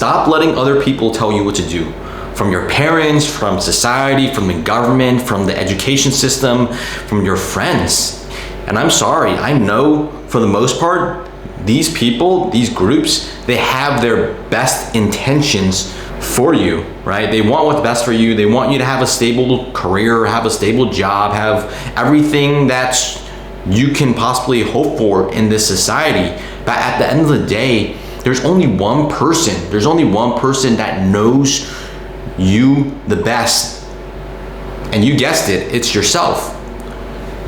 Stop letting other people tell you what to do. From your parents, from society, from the government, from the education system, from your friends. And I'm sorry, I know for the most part, these people, these groups, they have their best intentions for you, right? They want what's best for you. They want you to have a stable career, have a stable job, have everything that you can possibly hope for in this society. But at the end of the day, there's only one person that knows you the best. And you guessed it, it's yourself.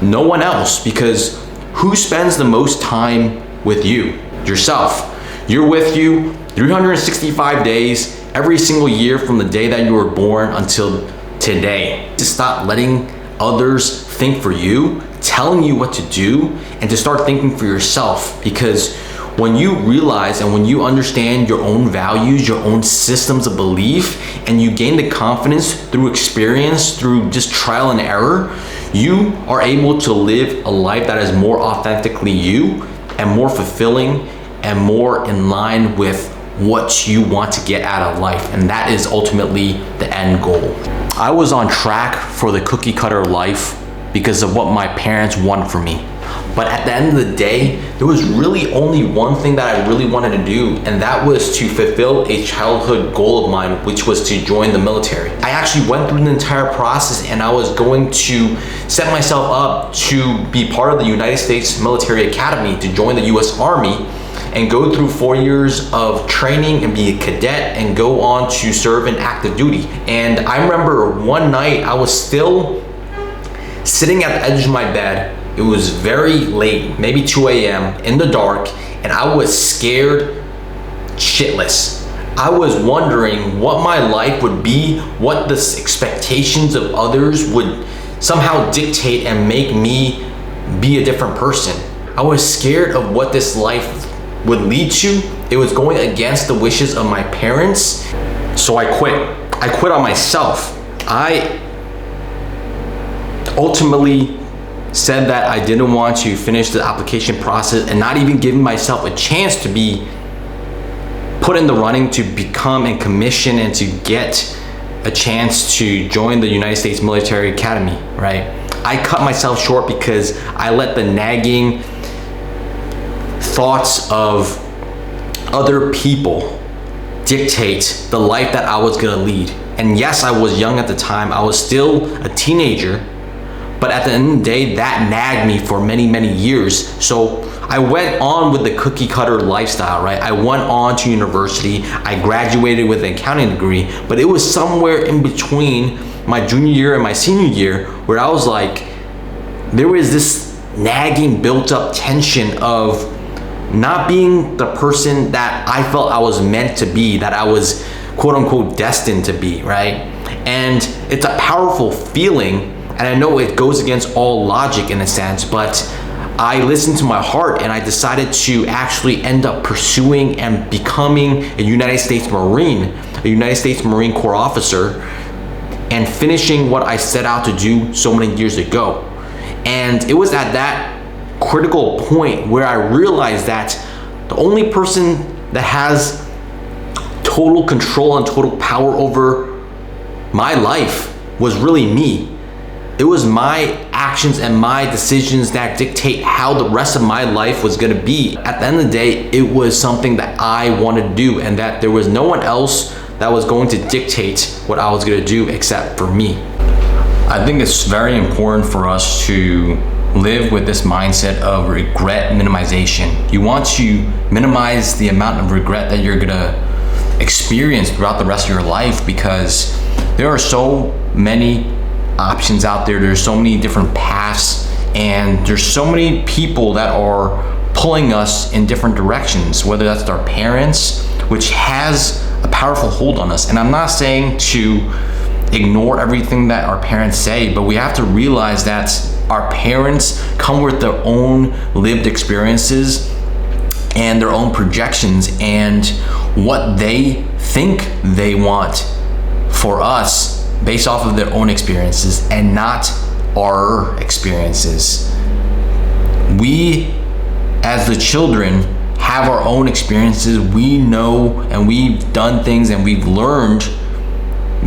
No one else, because who spends the most time with you? Yourself. You're with you 365 days, every single year from the day that you were born until today. To stop letting others think for you, telling you what to do, and to start thinking for yourself. Because when you realize and when you understand your own values, your own systems of belief, and you gain the confidence through experience, through just trial and error, you are able to live a life that is more authentically you and more fulfilling and more in line with what you want to get out of life. And that is ultimately the end goal. I was on track for the cookie cutter life because of what my parents wanted for me. But at the end of the day, there was really only one thing that I really wanted to do, and that was to fulfill a childhood goal of mine, which was to join the military. I actually went through the entire process, and I was going to set myself up to be part of the United States Military Academy, to join the US Army and go through 4 years of training and be a cadet and go on to serve in active duty. And I remember one night I was still sitting at the edge of my bed. It was very late, maybe 2 a.m. in the dark, and I was scared shitless. I was wondering what my life would be, what the expectations of others would somehow dictate and make me be a different person. I was scared of what this life would lead to. It was going against the wishes of my parents. So I quit. I quit on myself. I ultimately said that I didn't want to finish the application process and not even giving myself a chance to be put in the running to become and commission and to get a chance to join the United States Military Academy, right? I cut myself short because I let the nagging thoughts of other people dictate the life that I was gonna lead. And yes, I was young at the time. I was still a teenager. But at the end of the day, that nagged me for many, many years. So I went on with the cookie cutter lifestyle, right? I went on to university. I graduated with an accounting degree, but it was somewhere in between my junior year and my senior year where I was like, there was this nagging built up tension of not being the person that I felt I was meant to be, that I was quote unquote destined to be, right? And it's a powerful feeling. And I know it goes against all logic in a sense, but I listened to my heart and I decided to actually end up pursuing and becoming a United States Marine, a United States Marine Corps officer, and finishing what I set out to do so many years ago. And it was at that critical point where I realized that the only person that has total control and total power over my life was really me. It was my actions and my decisions that dictate how the rest of my life was gonna be. At the end of the day, it was something that I wanted to do, and that there was no one else that was going to dictate what I was gonna do except for me. I think it's very important for us to live with this mindset of regret minimization. You want to minimize the amount of regret that you're gonna experience throughout the rest of your life, because there are so many options out there. There's so many different paths, and there's so many people that are pulling us in different directions, whether that's our parents, which has a powerful hold on us. And I'm not saying to ignore everything that our parents say, but we have to realize that our parents come with their own lived experiences and their own projections and what they think they want for us based off of their own experiences and not our experiences. We, as the children, have our own experiences. We know and we've done things and we've learned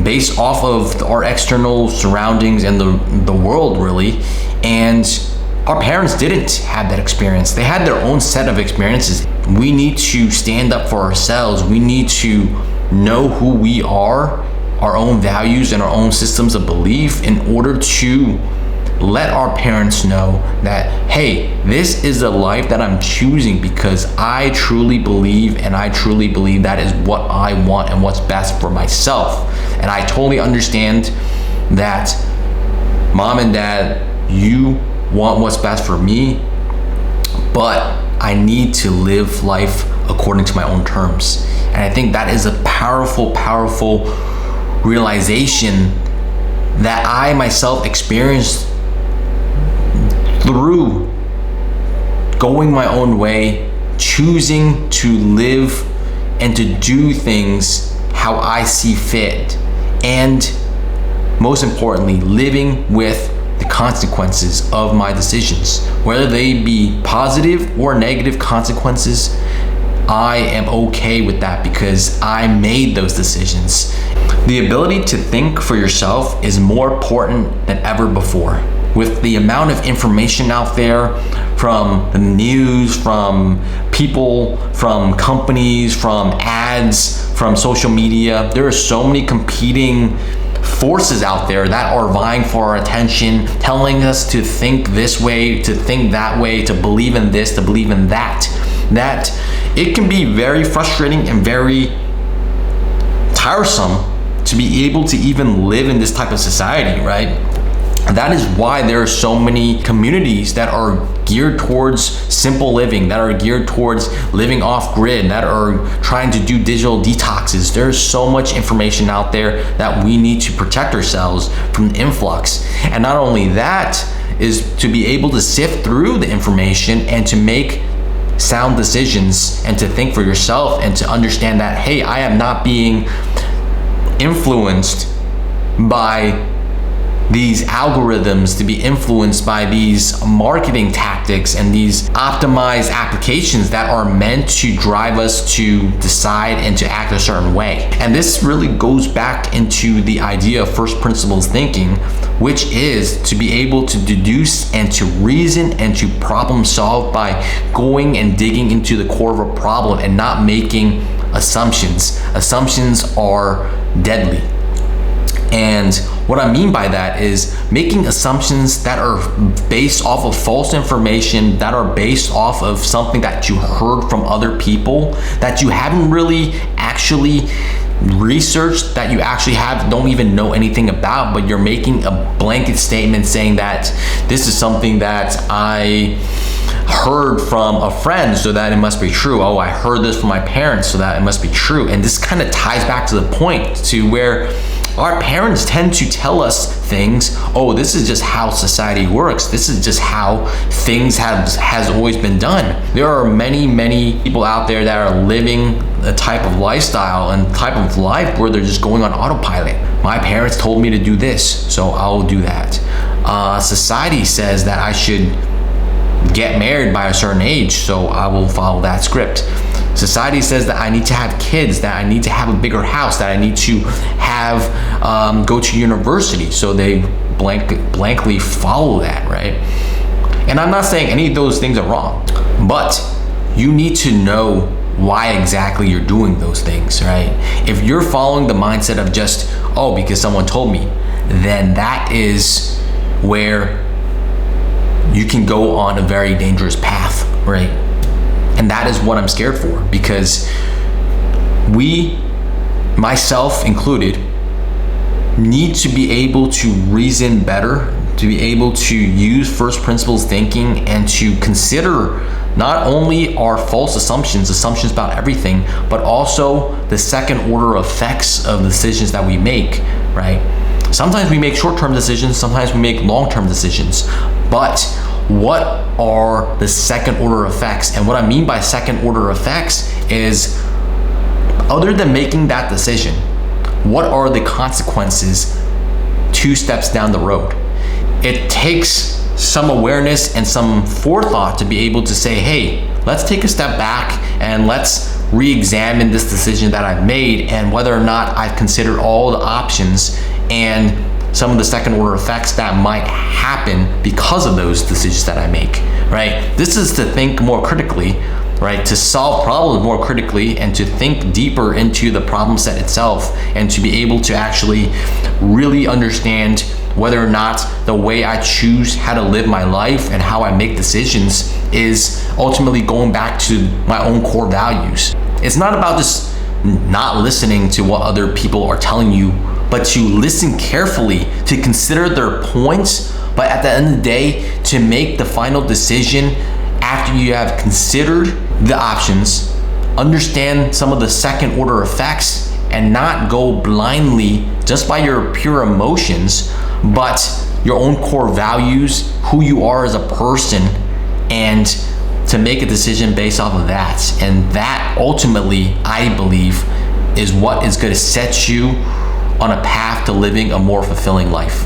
based off of our external surroundings and the world, really. And our parents didn't have that experience. They had their own set of experiences. We need to stand up for ourselves. We need to know who we are, our own values and our own systems of belief, in order to let our parents know that, hey, this is the life that I'm choosing because I truly believe that is what I want and what's best for myself. And I totally understand that, Mom and Dad, you want what's best for me, but I need to live life according to my own terms. And I think that is a powerful, powerful realization that I myself experienced through going my own way, choosing to live and to do things how I see fit, and most importantly, living with the consequences of my decisions. Whether they be positive or negative consequences, I am okay with that because I made those decisions. The ability to think for yourself is more important than ever before. With the amount of information out there, from the news, from people, from companies, from ads, from social media, there are so many competing forces out there that are vying for our attention, telling us to think this way, to think that way, to believe in this, to believe in that. That it can be very frustrating and very tiresome to be able to even live in this type of society, right? That is why there are so many communities that are geared towards simple living, that are geared towards living off grid, that are trying to do digital detoxes. There's so much information out there that we need to protect ourselves from the influx. And not only that, is to be able to sift through the information and to make sound decisions and to think for yourself and to understand that, hey, I am not being influenced by these algorithms, to be influenced by these marketing tactics and these optimized applications that are meant to drive us to decide and to act a certain way. And this really goes back into the idea of first principles thinking, which is to be able to deduce and to reason and to problem solve by going and digging into the core of a problem and not making assumptions. Assumptions are deadly. And what I mean by that is making assumptions that are based off of false information, that are based off of something that you heard from other people, that you haven't really actually researched, that you actually don't even know anything about, but you're making a blanket statement saying that this is something that I heard from a friend, so that it must be true. Oh, I heard this from my parents, so that it must be true. And this kind of ties back to the point to where our parents tend to tell us things. Oh, this is just how society works. This is just how things has always been done. There are many people out there that are living a type of lifestyle and type of life where they're just going on autopilot. My parents told me to do this, so I'll do that. Society says that I should get married by a certain age, so I will follow that script. Society says that I need to have kids, that I need to have a bigger house, that I need to have go to university, so they blankly follow that, right? And I'm not saying any of those things are wrong, but you need to know why exactly you're doing those things, right? If you're following the mindset of just, oh, because someone told me, then that is where you can go on a very dangerous path, right? And that is what I'm scared for, because we, myself included, need to be able to reason better, to be able to use first principles thinking, and to consider not only our false assumptions about everything, but also the second order effects of the decisions that we make, right? Sometimes we make short-term decisions, sometimes we make long-term decisions, but what are the second order effects? And what I mean by second order effects is, other than making that decision, what are the consequences 2 steps down the road? It takes some awareness and some forethought to be able to say, hey, let's take a step back and let's re-examine this decision that I've made and whether or not I've considered all the options and some of the second order effects that might happen because of those decisions that I make, right? This is to think more critically, right? To solve problems more critically and to think deeper into the problem set itself and to be able to actually really understand whether or not the way I choose how to live my life and how I make decisions is ultimately going back to my own core values. It's not about just not listening to what other people are telling you, but to listen carefully, to consider their points, but at the end of the day, to make the final decision after you have considered the options, understand some of the second order effects, and not go blindly just by your pure emotions, but your own core values, who you are as a person, and to make a decision based off of that. And that ultimately, I believe, is what is going to set you on a path to living a more fulfilling life.